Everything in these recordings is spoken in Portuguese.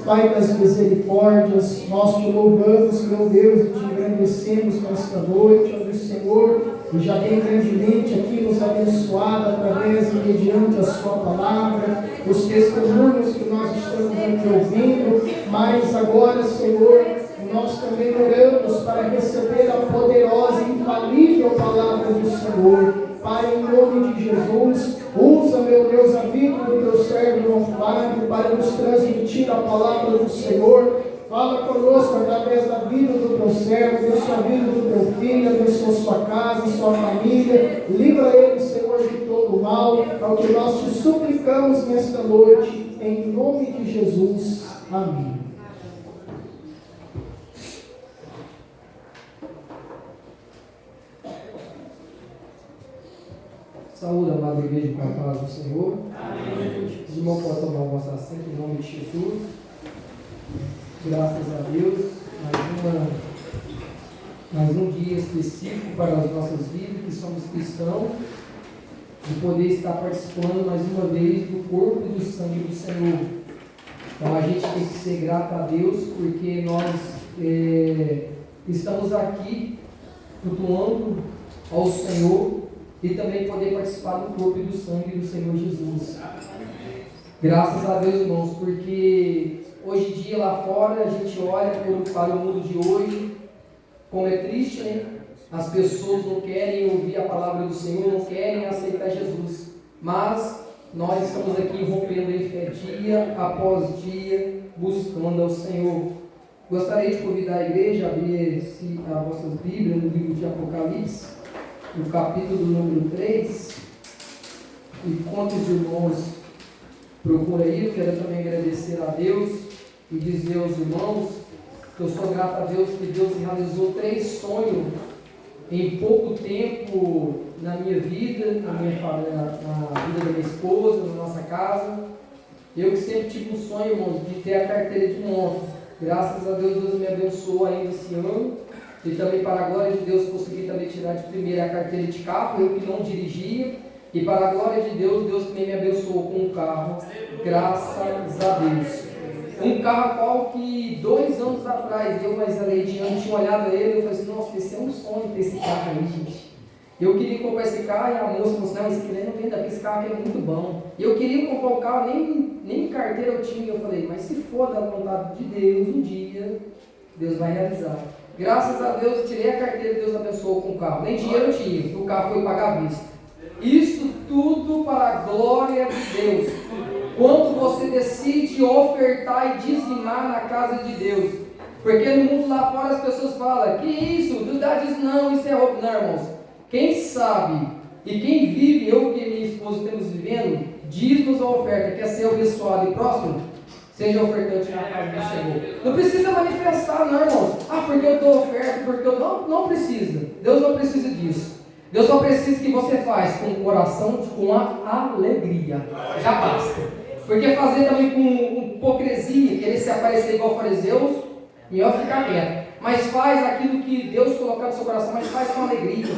Pai das misericórdias, nós te louvamos, meu Deus, e te engrandecemos nesta noite, ó Deus Senhor, e já tem grandemente aqui nos abençoado através e mediante a sua palavra, os testemunhos que nós estamos aqui ouvindo, mas agora, Senhor, nós também oramos para receber a poderosa e infalível palavra do Senhor. Pai, em nome de Jesus, usa, meu Deus, a vida do teu servo João Flávio para nos transmitir a palavra do Senhor. Fala conosco através da vida do teu servo, abençoa a vida do teu filho, abençoa sua casa, sua família. Livra ele, Senhor, de todo mal, ao que nós te suplicamos nesta noite, em nome de Jesus. Amém. Saúde, amada igreja, com a paz do Senhor. Amém. Os irmãos podem tomar o vosso assento em nome de Jesus. Graças a Deus, mais um dia específico para as nossas vidas, que somos cristãos, de poder estar participando mais uma vez do corpo e do sangue do Senhor. Então a gente tem que ser grato a Deus, porque nós estamos aqui cultuando ao Senhor, e também poder participar do corpo e do sangue do Senhor Jesus. Graças a Deus, irmãos, porque hoje em dia lá fora a gente olha para o mundo de hoje, como é triste, né? As pessoas não querem ouvir a palavra do Senhor, não querem aceitar Jesus, mas nós estamos aqui rompendo em fé dia após dia, buscando ao Senhor. Gostaria de convidar a igreja a abrir as vossas Bíblias no livro de Apocalipse, no capítulo número 3, e quando os irmãos procuram aí, eu quero também agradecer a Deus e dizer aos irmãos que eu sou grato a Deus que Deus realizou 3 sonhos em pouco tempo na minha vida, na vida da minha esposa, na nossa casa. Eu que sempre tive um sonho, irmãos, de ter a carteira de moto. Graças a Deus, Deus me abençoou ainda esse ano. E também para a glória de Deus consegui também tirar de primeira a carteira de carro, eu que não dirigia, e para a glória de Deus, Deus também me abençoou com um carro, graças a Deus. Um carro qual que 2 anos atrás, eu mais a Leidiane tinha olhado ele, eu falei assim, nossa, esse é um sonho ter esse carro aí, gente. Eu queria comprar esse carro e a moça falou assim, não, esse aqui não vende, porque esse carro aqui é muito bom. Eu queria comprar o carro, nem carteira eu tinha, eu falei, mas se for da vontade de Deus, um dia, Deus vai realizar. Graças a Deus, eu tirei a carteira e Deus abençoou com o carro. Nem dinheiro eu tinha, o carro foi pagar à vista. Isso tudo para a glória de Deus. Quando você decide ofertar e dizimar na casa de Deus. Porque no mundo lá fora as pessoas falam, que isso? Tu dá diz não, isso é roubo. Não, irmãos. Quem sabe e quem vive, eu e minha esposa estamos vivendo, dízimos a oferta, quer ser abençoado e próximo? Seja ofertante na casa do Senhor. Não precisa manifestar, não, irmãos. Porque eu dou oferta, porque eu não precisa. Deus não precisa disso. Deus só precisa que você faça com o coração, com a alegria. Já basta. Porque fazer também com hipocrisia, querer se aparecer igual fariseus, melhor ficar quieto. Mas faz aquilo que Deus colocar no seu coração, mas faz com alegria.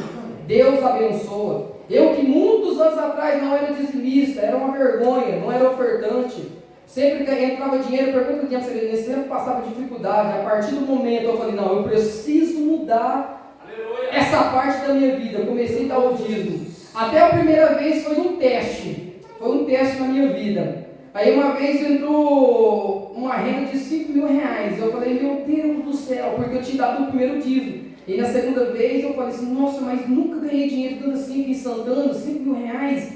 Deus abençoa. Eu que muitos anos atrás não era dizimista, era uma vergonha, não era ofertante. Sempre que entrava dinheiro, pergunta o tempo, nesse tempo passava dificuldade. A partir do momento eu falei, não, eu preciso mudar essa parte da minha vida. Eu comecei a dar o dízimo. Até a primeira vez foi um teste na minha vida. Aí uma vez entrou uma renda de 5 mil reais. Eu falei, meu Deus do céu, porque eu tinha dado o primeiro dízimo. E na segunda vez eu falei assim, nossa, mas nunca ganhei dinheiro tanto assim aqui em Santana, 5 mil reais.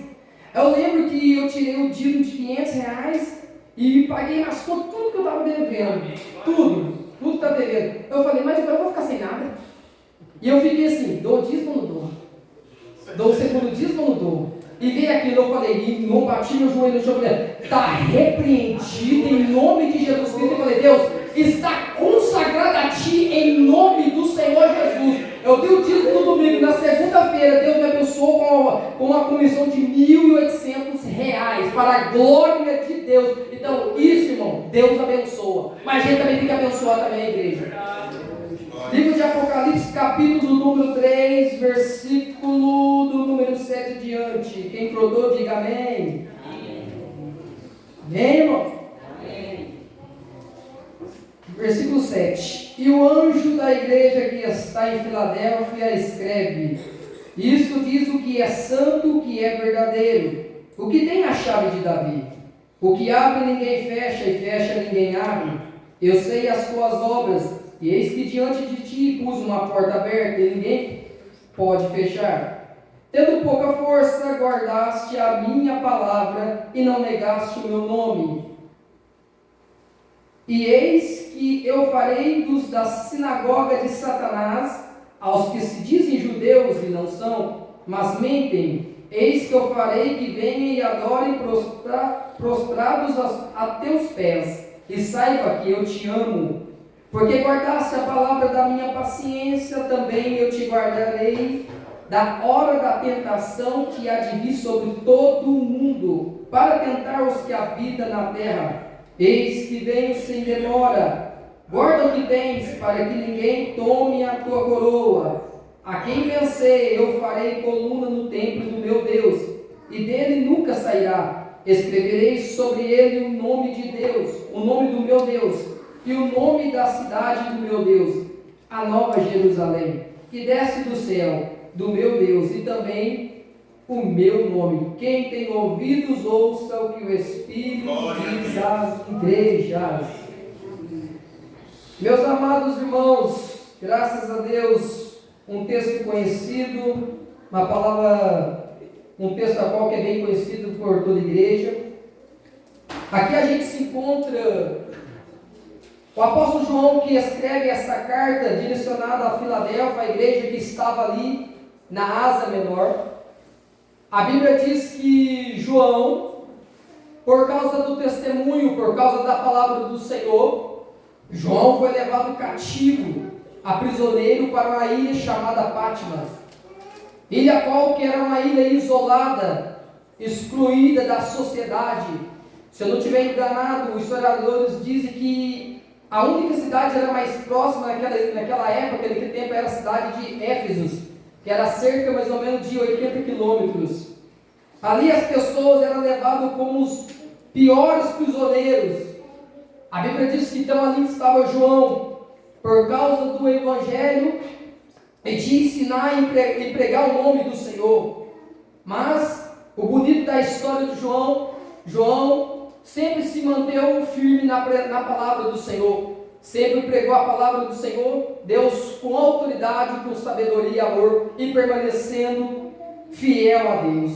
Eu lembro que eu tirei o dízimo de 500 reais. E paguei nas contas tudo que eu estava devendo. Tudo está devendo. Eu falei, mas eu vou ficar sem nada. E eu fiquei assim, dou o dízimo ou não dou? Dou o segundo dízimo ou não dou? E veio aquilo, eu falei, não bati meu joelho no chão, está repreendido em nome de Jesus Cristo. Eu falei, Deus, está consagrado a Ti em nome do Senhor Jesus. Eu dei o dízimo no domingo, na segunda-feira Deus me abençoou com uma comissão de R$1.800 para a glória de Deus. Então isso, irmão, Deus abençoa, mas a gente também tem que abençoar também a igreja. Livro de Apocalipse, capítulo número 3, versículo do número 7 adiante. Quem prodou, diga amém. Amém, irmão? Amém. Versículo 7. E o anjo da igreja que está em Filadélfia escreve: isto diz o que é santo, o que é verdadeiro, o que tem a chave de Davi. O que abre ninguém fecha, e fecha ninguém abre. Eu sei as tuas obras, e eis que diante de ti pus uma porta aberta, e ninguém pode fechar. Tendo pouca força, guardaste a minha palavra, e não negaste o meu nome. E eis que eu farei dos da sinagoga de Satanás, aos que se dizem judeus e não são, mas mentem, eis que eu farei que venham e adorem prostrados a teus pés, e saiba que eu te amo. Porque guardaste a palavra da minha paciência, também eu te guardarei da hora da tentação que há de vir sobre todo o mundo, para tentar os que habitam na terra. Eis que venho sem demora. Guarda o que tens, para que ninguém tome a tua coroa. A quem vencer, eu farei coluna no templo do meu Deus, e dele nunca sairá. Escreverei sobre ele o nome de Deus, o nome do meu Deus, e o nome da cidade do meu Deus, a nova Jerusalém, que desce do céu, do meu Deus, e também o meu nome. Quem tem ouvidos, ouça o que o Espírito diz às igrejas. Meus amados irmãos, graças a Deus, um texto conhecido, uma palavra, um texto a qual que é bem conhecido por toda a igreja. Aqui a gente se encontra o apóstolo João, que escreve essa carta direcionada a Filadélfia, a igreja que estava ali na Ásia Menor. A Bíblia diz que João, por causa do testemunho, por causa da palavra do Senhor, João foi levado cativo, aprisioneiro, para uma ilha chamada Patmos. Ilha qual que era uma ilha isolada, excluída da sociedade. Se eu não estiver enganado, os historiadores dizem que a única cidade era mais próxima naquela época, naquele tempo, era a cidade de Éfeso, que era cerca mais ou menos de 80 quilômetros. Ali as pessoas eram levadas como os piores prisioneiros. A Bíblia diz que então ali estava João, por causa do Evangelho e de ensinar e pregar o nome do Senhor. Mas o bonito da história de João sempre se manteve firme na palavra do Senhor. Sempre pregou a palavra do Senhor, Deus com autoridade, com sabedoria e amor, e permanecendo fiel a Deus.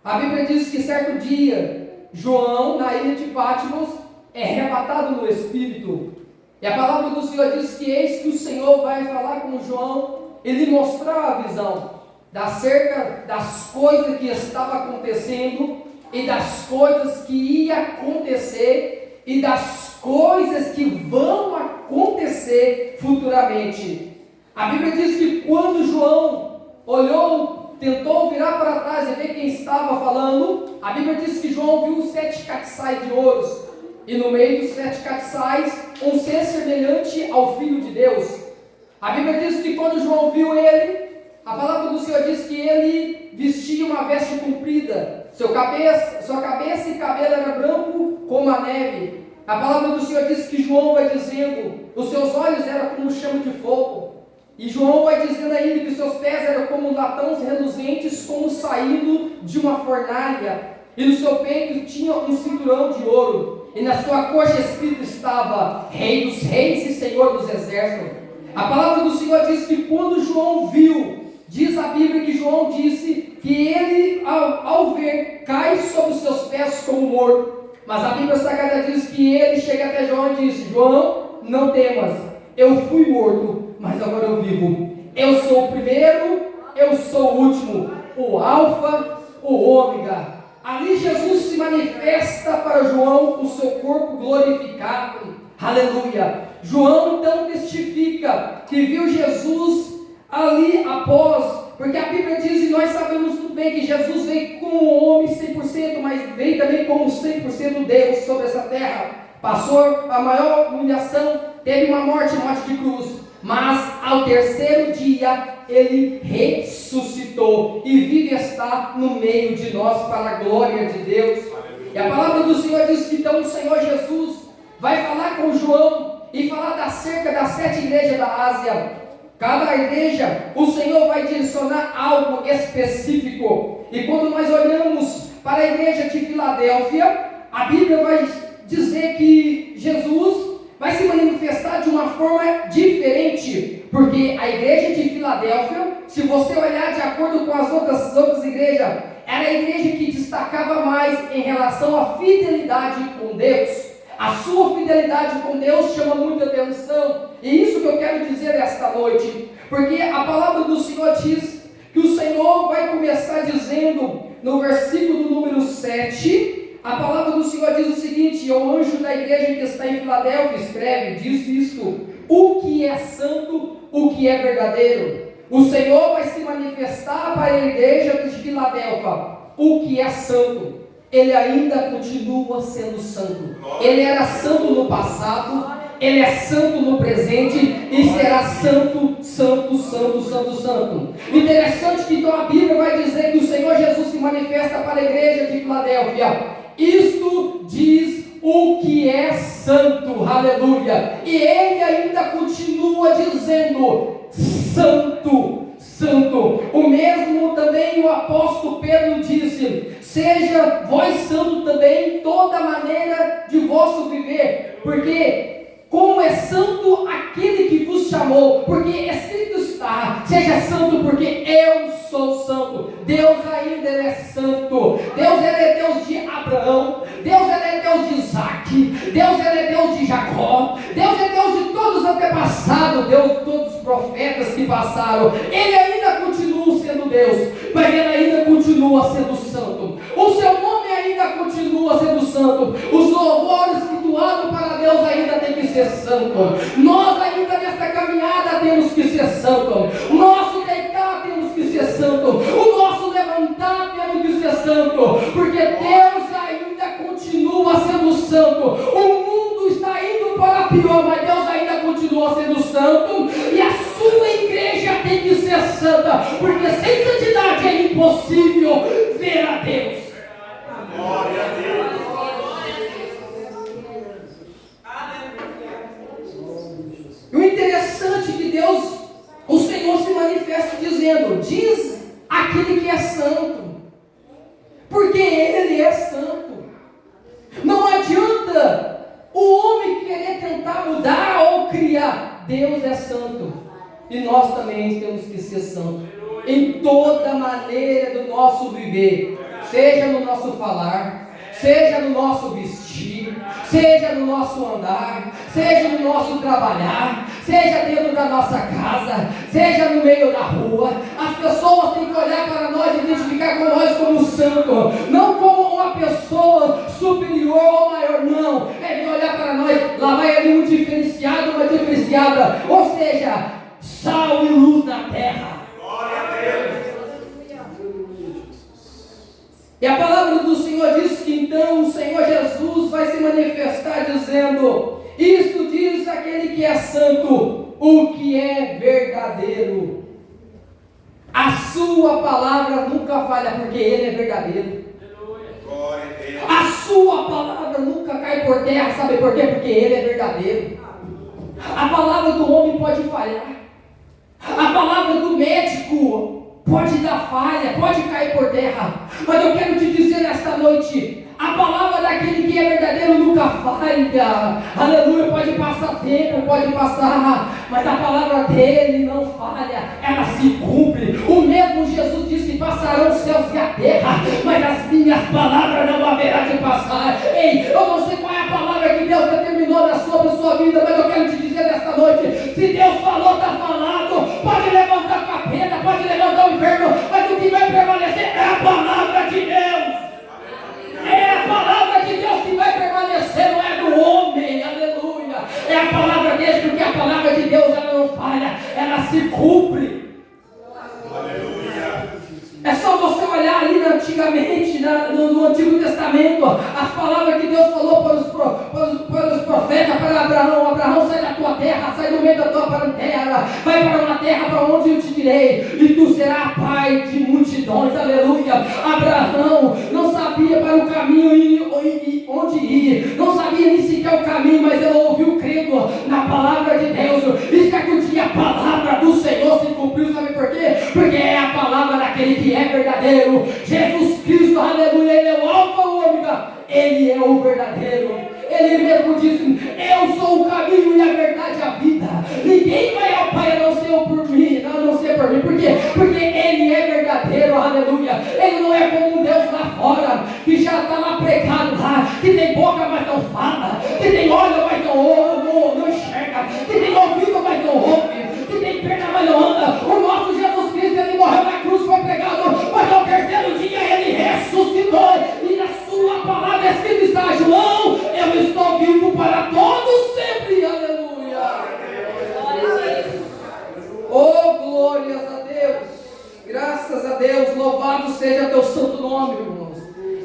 A Bíblia diz que certo dia, João, na ilha de Patmos, é arrebatado no Espírito. E a palavra do Senhor diz que eis que o Senhor vai falar com João e lhe mostrar a visão acerca das coisas que estavam acontecendo e das coisas que ia acontecer e das coisas que vão acontecer futuramente. A Bíblia diz que quando João olhou, tentou virar para trás e ver quem estava falando, a Bíblia diz que João viu 7 castiçais de ouros, e no meio dos 7 castiçais, um ser semelhante ao Filho de Deus. A Bíblia diz que quando João viu ele, a palavra do Senhor diz que ele vestia uma veste comprida, sua cabeça e cabelo era branco como a neve. A palavra do Senhor diz que João vai dizendo, os seus olhos eram como chama de fogo. E João vai dizendo ainda que os seus pés eram como latões reluzentes, como saindo de uma fornalha. E no seu peito tinha um cinturão de ouro. E na sua coxa escrito estava, Rei dos Reis e Senhor dos Exércitos. A palavra do Senhor diz que quando João viu, diz a Bíblia que João disse que ele, ao ver, cai sobre os seus pés como morto. Mas a Bíblia Sagrada diz que ele chega até João e diz, João, não temas, eu fui morto, mas agora eu vivo. Eu sou o primeiro, eu sou o último, o Alfa, o Ômega. Ali Jesus se manifesta para João com o seu corpo glorificado. Aleluia. João então testifica que viu Jesus ali após, porque a Bíblia diz, e nós sabemos muito bem que Jesus veio como um homem 100%, mas veio também como 100% Deus sobre essa terra. Passou a maior humilhação, teve uma morte de cruz, mas ao terceiro dia ele ressuscitou e vive está no meio de nós para a glória de Deus. E a palavra do Senhor diz que então o Senhor Jesus vai falar com João e falar acerca das 7 igrejas da Ásia. Cada igreja, o Senhor vai direcionar algo específico. E quando nós olhamos para a igreja de Filadélfia, a Bíblia vai dizer que Jesus vai se manifestar de uma forma diferente, porque a igreja de Filadélfia, se você olhar de acordo com as outras igrejas, era a igreja que destacava mais em relação à fidelidade com Deus. A sua fidelidade com Deus chama muita atenção, e isso que eu quero dizer esta noite, porque a palavra do Senhor diz que o Senhor vai começar dizendo, no versículo número 7, a palavra do Senhor diz o seguinte: o anjo da igreja que está em Filadélfia escreve, diz isto: o que é santo, o que é verdadeiro. O Senhor vai se manifestar para a igreja de Filadélfia, o que é santo. Ele ainda continua sendo santo. Ele era santo no passado, ele é santo no presente e será santo, santo, santo, santo, santo. Interessante que então a Bíblia vai dizer que o Senhor Jesus se manifesta para a igreja de Filadélfia. Isto diz o que é santo, aleluia. E ele ainda continua dizendo: santo, santo. O mesmo também o apóstolo Pedro disse: seja vós santo também em toda maneira de vosso viver, porque como é santo aquele que vos chamou, porque escrito está: seja santo porque eu sou santo. Deus ainda é santo. Deus é Deus de Abraão, Deus é Deus de Isaac, Deus é Deus de Jacó, Deus é Deus de todos os antepassados, Deus de todos os profetas que passaram. Ele ainda continua sendo Deus, mas ele ainda continua sendo santo. O seu nome ainda continua sendo santo. Os louvores que tu abre para Deus ainda tem que ser santo. Nós ainda nesta caminhada temos que ser santo. O nosso deitar temos que ser santo. O nosso levantar temos que ser santo, porque Deus ainda continua sendo santo. O mundo está indo para pior, mas Deus ainda continua sendo santo. E a sua igreja tem que ser santa, porque sem santidade é impossível ver a Deus. Glória a Deus. E o interessante é que Deus, o Senhor se manifesta dizendo: diz aquele que é santo, porque Ele é santo. Não adianta o homem querer tentar mudar ou criar. Deus é santo, e nós também temos que ser santos em toda maneira do nosso viver, seja no nosso falar, seja no nosso vestir, seja no nosso andar, seja no nosso trabalhar, seja dentro da nossa casa, seja no meio da rua. As pessoas têm que olhar para nós e identificar com nós como santo, não como uma pessoa superior ou maior, não. É de olhar para nós, lá vai ali um diferenciado, uma diferenciada, ou seja, sal e luz na terra. Glória a Deus. E a palavra do Senhor diz que então o Senhor Jesus vai se manifestar dizendo: isto diz aquele que é santo, o que é verdadeiro. A sua palavra nunca falha, porque Ele é verdadeiro. A sua palavra nunca cai por terra, sabe por quê? Porque Ele é verdadeiro. A palavra do homem pode falhar, a palavra do médico pode dar falha, pode cair por terra, mas eu quero te dizer nesta noite: a palavra daquele que é verdadeiro nunca falha. Aleluia. Pode passar tempo, pode passar, mas a palavra dele não falha, ela se cumpre. O mesmo Jesus disse: passarão os céus e a terra, mas as minhas palavras não haverá de passar. Ei, eu não sei qual é a palavra que Deus determinou sobre a sua vida, mas eu quero te dizer nesta noite: se Deus falou, está falado. Pode levantar a capeta, pode levantar o inferno, mas o que vai prevalecer é a palavra de Deus. É a palavra de Deus que vai permanecer, não é do homem. Aleluia. É a palavra dele, porque a palavra de Deus ela não falha, ela se cumpre. Aleluia. É só você olhar ali antigamente, no Antigo Testamento, as palavras que Deus falou para os profetas, para Abraão: Abraão, sai da tua terra, sai do meio da tua parentela, vai para uma terra para onde eu te direi, e tu serás pai de multidões. Aleluia. Abraão não sabia para o caminho onde ir, não sabia nem sequer o caminho, mas ele ouviu crendo na sou o caminho e a verdade e a vida. Ninguém vai ao Pai a não ser por mim. Por quê? Porque Ele é verdadeiro, aleluia. Ele não é como um Deus lá fora, que já está lá pregado lá, que tem boca, mas não fala, que tem olho, mas não enxerga, que tem ouvido, mas não ouve, que tem perna, mas não anda. O nosso Jesus Cristo, Ele morreu na cruz, foi pregado, mas ao terceiro dia Ele ressuscitou, e na sua palavra escrita está: João, eu estou vivo para todos sempre, aleluia. Oh, glórias a Deus, graças a Deus, louvado seja teu santo nome, irmãos.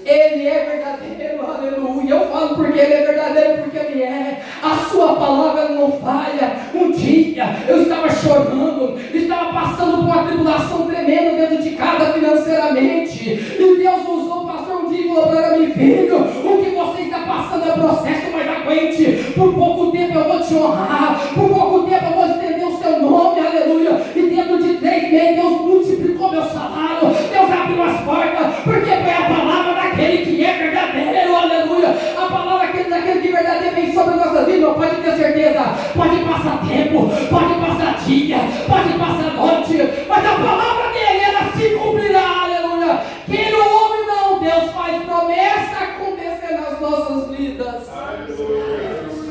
Ele é verdadeiro, aleluia. Eu falo porque Ele é verdadeiro, porque Ele é. A sua palavra não falha. Um dia eu estava chorando, estava passando por uma tribulação tremenda dentro de casa financeiramente, e Deus usou o pastor um dia e falou para mim: filho, o que você está passando é processo, mas aguente. Por pouco tempo eu vou te honrar, por pouco tempo eu vou estender o seu nome, aleluia. E dentro de 3 meses Deus multiplicou meu salário, Deus abriu as portas, porque foi a palavra daquele que é verdadeiro, aleluia. A palavra daquele que é verdadeiro vem sobre a nossa vida. Pode ter certeza, pode passar tempo, pode passar dia, pode passar noite, mas a palavra dele, ela se cumprirá, aleluia. Queira o homem não, Deus faz promessa acontecer nas nossas vidas,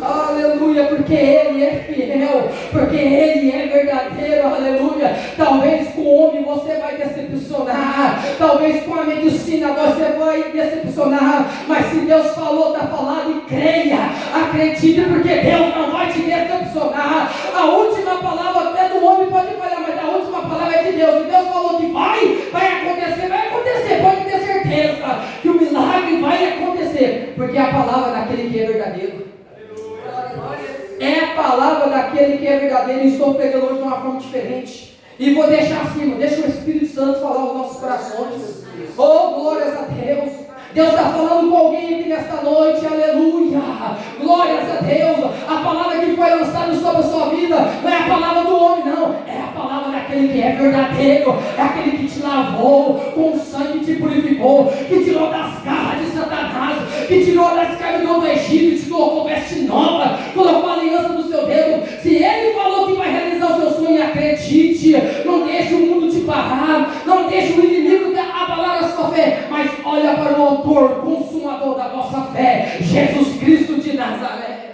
aleluia, porque Ele é fiel, porque Ele é verdadeiro, aleluia. Talvez com o homem você vai decepcionar, talvez com a medicina você vai decepcionar, mas se Deus falou, está falado, e creia, acredite, porque Deus não vai te decepcionar. A última palavra até do homem pode falhar, mas a última palavra é de Deus. E Deus falou que vai acontecer, pode ter certeza que o milagre vai acontecer, porque é a palavra daquele que é verdadeiro. É a palavra daquele que é verdadeiro. E estou pregando hoje de uma forma diferente, e vou deixar assim, deixa o Espírito Santo falar aos nossos corações. Oh, glórias a Deus. Deus está falando com alguém aqui nesta noite, aleluia, glórias a Deus. A palavra que foi lançada sobre a sua vida não é a palavra do homem, não, é a palavra daquele que é verdadeiro, é aquele que te lavou com sangue, te purificou, que tirou das garras de Satanás, que tirou da escravidão do Egito, te colocou veste nova, colocou a aliança do seu dedo. Se Ele falou que vai realizar o seu sonho, acredite, não deixe o mundo te barrar, não deixe o inimigo abalar a sua fé, mas olha para o autor, consumador da vossa fé, Jesus Cristo de Nazaré.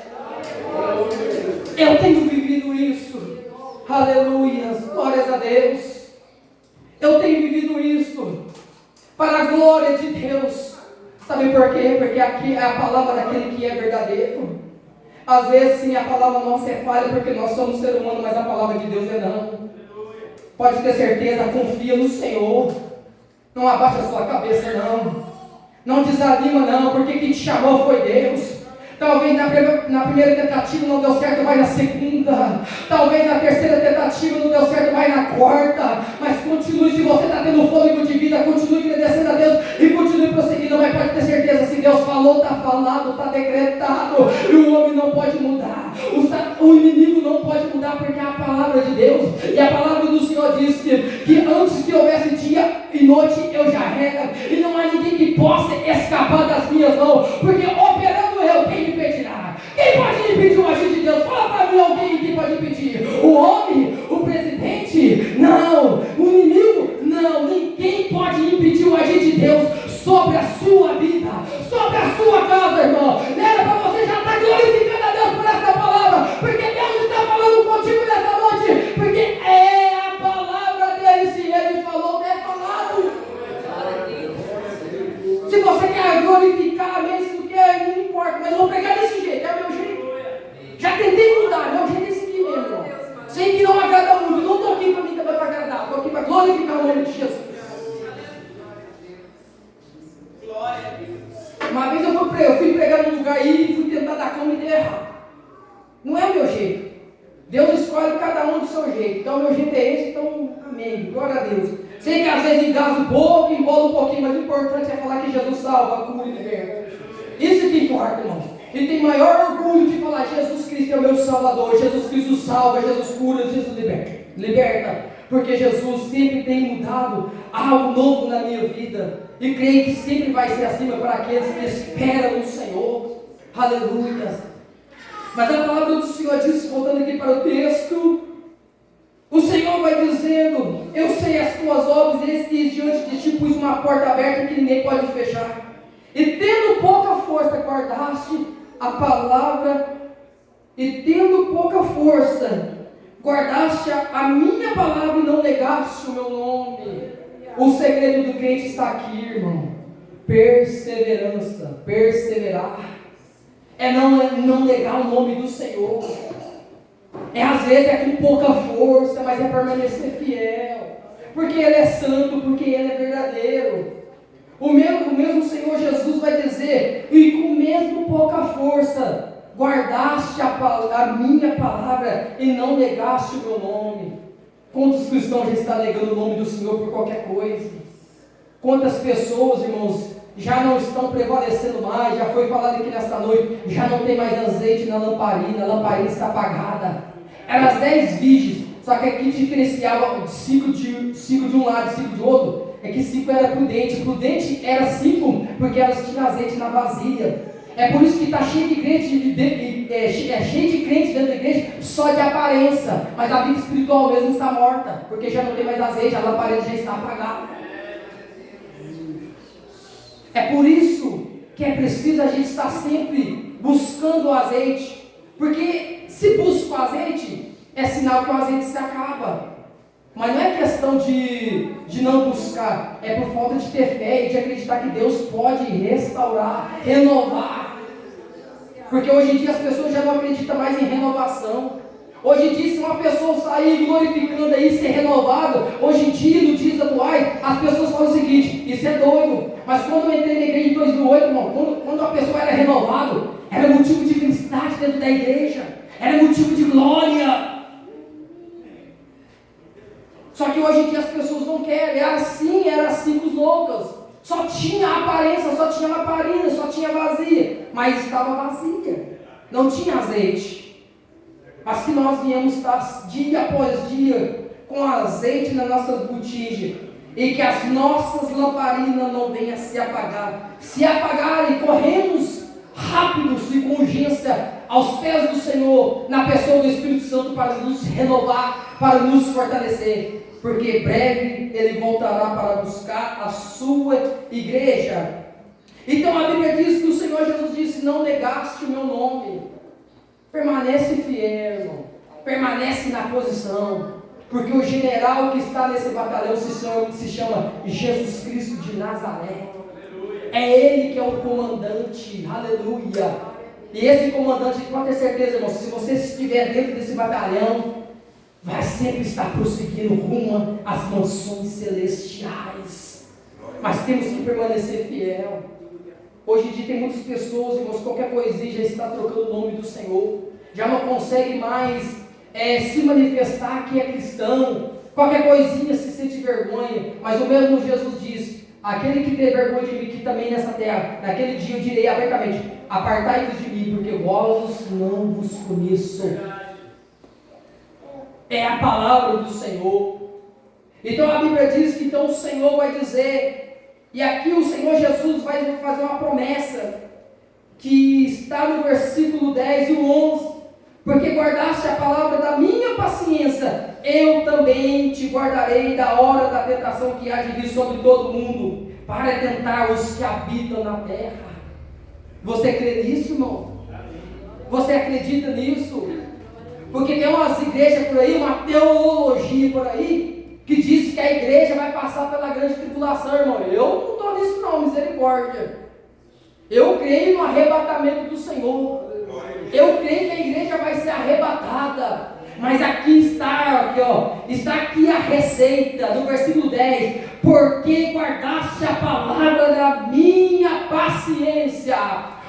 Eu tenho vivido isso, aleluia, glórias a Deus. Eu tenho vivido isso para a glória de Deus. Sabe por quê? Porque aqui é a palavra daquele que é verdadeiro. Às vezes sim, a palavra nossa é falha, porque nós somos ser humano, mas a palavra de Deus é não. Pode ter certeza, confia no Senhor. Não abaixa a sua cabeça, não. Não desanima, não, porque quem te chamou foi Deus. Talvez na primeira tentativa não deu certo, vai na segunda. Talvez na terceira tentativa não deu certo, vai na quarta. Mas continue, se você está tendo fôlego de vida, continue agradecendo a Deus e continue prosseguindo. Mas pode ter certeza, se Deus falou, está falado, está decretado. E o homem não pode mudar, o inimigo não pode mudar, porque é a palavra de Deus. E a palavra do Senhor diz que antes que houvesse dia e noite eu já era, e não há ninguém que possa escapar das minhas mãos, porque operando eu, quem me impedirá? Quem pode impedir o agir de Deus? Fala para mim alguém que pode impedir. O homem? O presidente? Não. O inimigo? Não. Ninguém pode impedir o agir de Deus sobre a sua vida, sobre a sua casa, irmão. Era para você já estar glorificando a Deus por essa palavra, porque Deus está falando contigo nessa noite, porque é a palavra dele. Se Ele falou, é falado. Se você quer glorificar, amém, se não quer, não importa, mas eu vou pregar desse jeito, é o meu jeito. Já tentei mudar, meu jeito é esse aqui mesmo, irmão. Sei que não agrada muito, não estou aqui para mim também para agradar, estou aqui para glorificar o nome de Jesus. Uma vez eu fui pregar num lugar aí e fui tentar dar cama e deu errado. Não é o meu jeito. Deus escolhe cada um do seu jeito. Então o meu jeito é esse, então amém, glória a Deus. Sei que às vezes engasga um pouco, embola um pouquinho, mas o importante é falar que Jesus salva, cura e liberta. Isso que importa, irmão. E tem maior orgulho de falar: Jesus Cristo é o meu Salvador, Jesus Cristo salva, Jesus cura, Jesus liberta. Porque Jesus sempre tem mudado algo novo na minha vida. E creio que sempre vai ser assim para aqueles que esperam no Senhor. Aleluia. Mas a palavra do Senhor diz, voltando aqui para o texto, o Senhor vai dizendo: eu sei as tuas obras, eis que diante de ti pus uma porta aberta que ninguém pode fechar. E tendo pouca força, guardaste a palavra, guardaste a minha palavra e não negaste o meu nome. O segredo do crente está aqui, irmão. Perseverança, perseverar. É não negar o nome do Senhor. Às vezes é com pouca força, mas é permanecer fiel. Porque Ele é santo, porque Ele é verdadeiro. O mesmo Senhor Jesus vai dizer: e com mesmo pouca força, guardaste a minha palavra e não negaste o meu nome. Quantos cristãos já estão negando o nome do Senhor por qualquer coisa? Quantas pessoas, irmãos, já não estão prevalecendo mais? Já foi falado aqui nesta noite, já não tem mais azeite na lamparina, a lamparina está apagada. Eram as 10 virgens, só que aqui diferenciava 5 de um lado e 5 de outro, é que 5 era prudente era 5 porque elas tinham azeite na vasilha. É por isso que está cheio de crente, cheio de crente dentro da igreja só de aparência, mas a vida espiritual mesmo está morta, porque já não tem mais azeite, a lamparina já está apagada. É por isso que é preciso a gente estar sempre buscando o azeite, porque se busca o azeite, é sinal que o azeite se acaba. Mas não é questão de não buscar, é por falta de ter fé e de acreditar que Deus pode restaurar, renovar. Porque hoje em dia as pessoas já não acreditam mais em renovação. Hoje em dia, se uma pessoa sair glorificando aí, ser renovado, hoje em dia, nos dias atuais, as pessoas falam o seguinte: isso é doido. Mas quando eu entrei na igreja em 2008, irmão, quando a pessoa era renovado, era motivo de felicidade dentro da igreja, era motivo de glória. Só que hoje em dia as pessoas não querem. Era assim com os loucos. Só tinha aparência, só tinha lamparina, só tinha vazia. Mas estava vazia. Não tinha azeite. Mas que nós viemos estar dia após dia com azeite nas nossas botijas. E que as nossas lamparinas não venham a se apagar. Se apagarem, corremos rápidos e com urgência aos pés do Senhor, na pessoa do Espírito Santo, para nos renovar, para nos fortalecer. Porque breve Ele voltará para buscar a sua igreja. Então a Bíblia diz que o Senhor Jesus disse: não negaste o meu nome. Permanece fiel, irmão. Permanece na posição. Porque o general que está nesse batalhão se chama Jesus Cristo de Nazaré. É Ele que é o comandante. Aleluia. E esse comandante, pode ter certeza, irmão, se você estiver dentro desse batalhão, vai sempre estar prosseguindo rumo às mansões celestiais. Mas temos que permanecer fiel. Hoje em dia tem muitas pessoas, irmãos, qualquer coisinha já está trocando o nome do Senhor, já não consegue mais se manifestar que é cristão. Qualquer coisinha se sente vergonha. Mas o mesmo Jesus diz: aquele que tem vergonha de mim, que também nessa terra, naquele dia eu direi abertamente: apartai-vos de mim, porque vós não vos conheço. É a palavra do Senhor. Então a Bíblia diz que então o Senhor vai dizer, e aqui o Senhor Jesus vai fazer uma promessa, que está no versículo 10 e 11: porque guardaste a palavra da minha paciência, eu também te guardarei da hora da tentação que há de vir sobre todo mundo, para tentar os que habitam na terra. Você crê nisso, irmão? Você acredita nisso? Porque tem umas igrejas por aí, uma teologia por aí, que diz que a igreja vai passar pela grande tribulação, irmão. Eu não estou nisso não, misericórdia. Eu creio no arrebatamento do Senhor. Eu creio que a igreja vai ser arrebatada. Mas aqui está, está aqui a receita, no versículo 10. Porque guardaste a palavra da minha paciência.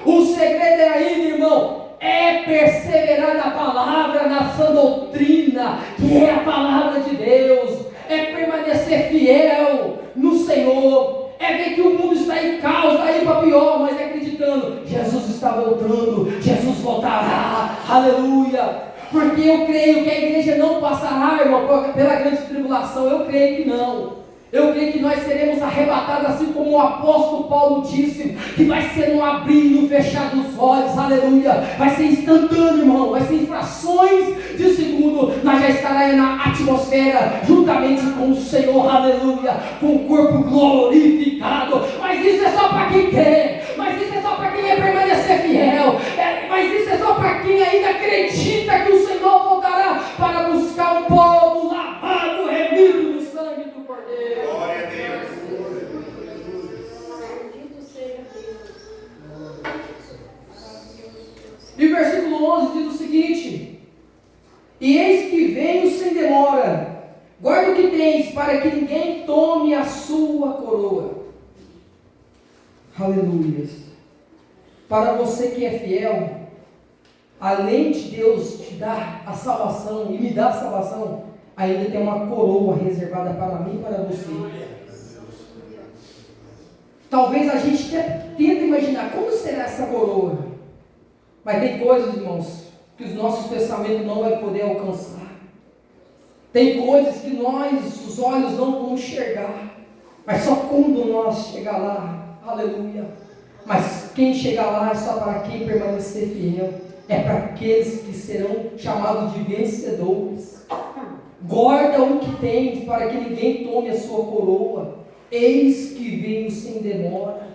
O segredo é aí, irmão, é perseverar na palavra, na sã doutrina, que é a palavra de Deus. É permanecer fiel no Senhor. É ver que o mundo está em caos, está aí para pior, mas acreditando: Jesus está voltando, Jesus voltará, aleluia. Porque eu creio que a igreja não passará, irmão, pela grande tribulação. Eu creio que não. Eu creio que nós seremos arrebatados, assim como o apóstolo Paulo disse, que vai ser um abrir e um fechar dos olhos, aleluia. Vai ser instantâneo, irmão, vai ser em frações de segundo. Nós já estaremos na atmosfera, juntamente com o Senhor, aleluia, com o corpo glorificado. Mas isso é só para quem crê, mas isso é só para quem é permanecer fiel, mas isso é só para quem ainda acredita que o Senhor voltará para buscar um povo lavado, remido no sangue do Cordeiro. Glória a Deus. E o versículo 11 diz o seguinte: e eis que venho sem demora, guarda o que tens, para que ninguém tome a sua coroa. Aleluia. Para você que é fiel, além de Deus te dar a salvação e me dar a salvação, ainda tem uma coroa reservada para mim e para você. Talvez a gente tente imaginar como será essa coroa, mas tem coisas, irmãos, que os nossos pensamentos não vão poder alcançar. Tem coisas que os olhos não vão enxergar, mas só quando nós chegar lá, aleluia. Mas quem chegar lá é só para quem permanecer fiel, é para aqueles que serão chamados de vencedores. Guarda o que tens, para que ninguém tome a sua coroa. Eis que venho sem demora.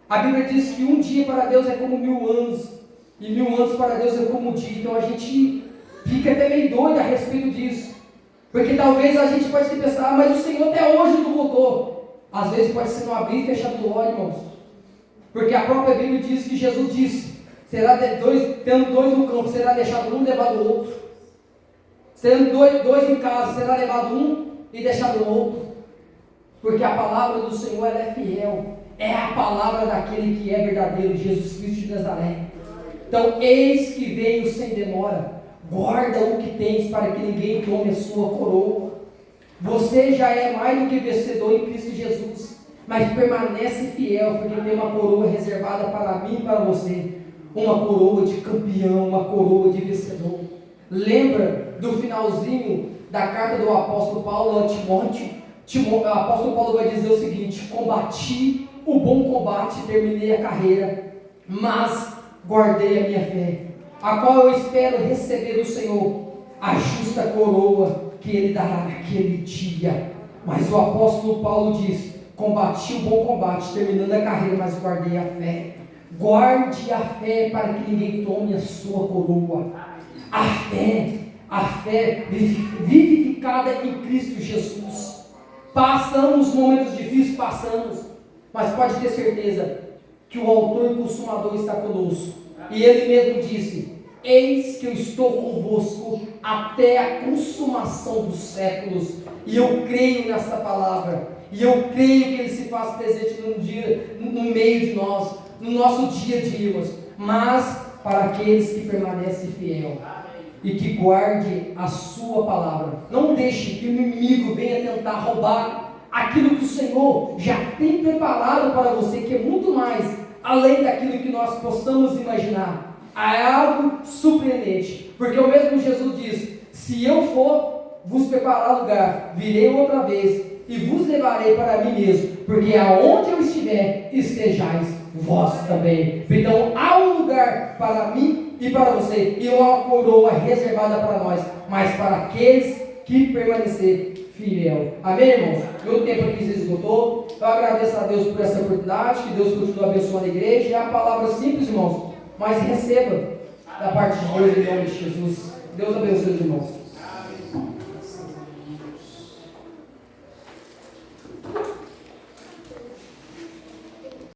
A Bíblia diz que um dia para Deus é como 1000 anos, e 1000 anos para Deus é como um dia. Então a gente fica até meio doido a respeito disso, porque talvez a gente pode pensar, mas o Senhor até hoje não voltou. Às vezes pode ser no abrir e fechar do olho, irmãos, porque a própria Bíblia diz que Jesus disse: tendo dois no campo, será deixado um e levado o outro. Tendo dois em casa, será levado um e deixado o outro. Porque a palavra do Senhor, ela é fiel. É a palavra daquele que é verdadeiro, Jesus Cristo de Nazaré. Então, eis que venho sem demora. Guarda o que tens, para que ninguém tome a sua coroa. Você já é mais do que vencedor em Cristo Jesus, mas permanece fiel, porque tem uma coroa reservada para mim e para você. Uma coroa de campeão, uma coroa de vencedor. Lembra do finalzinho da carta do apóstolo Paulo a Timóteo? O apóstolo Paulo vai dizer o seguinte: combati o bom combate, terminei a carreira, mas guardei a minha fé, a qual eu espero receber do Senhor a justa coroa que Ele dará naquele dia. Mas o apóstolo Paulo diz: combati o bom combate, terminando a carreira, mas guardei a fé. Guarde a fé, para que ninguém tome a sua coroa. A fé vivificada em Cristo Jesus. Passamos momentos difíceis, mas pode ter certeza que o autor e consumador está conosco. E ele mesmo disse: eis que eu estou convosco até a consumação dos séculos. E eu creio nessa palavra, e eu creio que ele se faz presente no meio de nós, no nosso dia a dia, mas para aqueles que permanecem fiel e que guarde a sua palavra. Não deixe que o inimigo venha tentar roubar aquilo que o Senhor já tem preparado para você, que é muito mais além daquilo que nós possamos imaginar. É algo surpreendente, porque o mesmo Jesus diz: se eu for vos preparar lugar, virei outra vez e vos levarei para mim mesmo, porque aonde eu estiver, estejais vós também. Então há um lugar para mim e para você, e uma coroa reservada para nós, mas para aqueles que permanecer fiel. Amém, irmãos? Meu tempo aqui se esgotou. Eu agradeço a Deus por essa oportunidade, que Deus continue abençoando a igreja. É a palavra simples, irmãos, mas receba da parte de Deus em nome de Jesus. Deus abençoe os irmãos.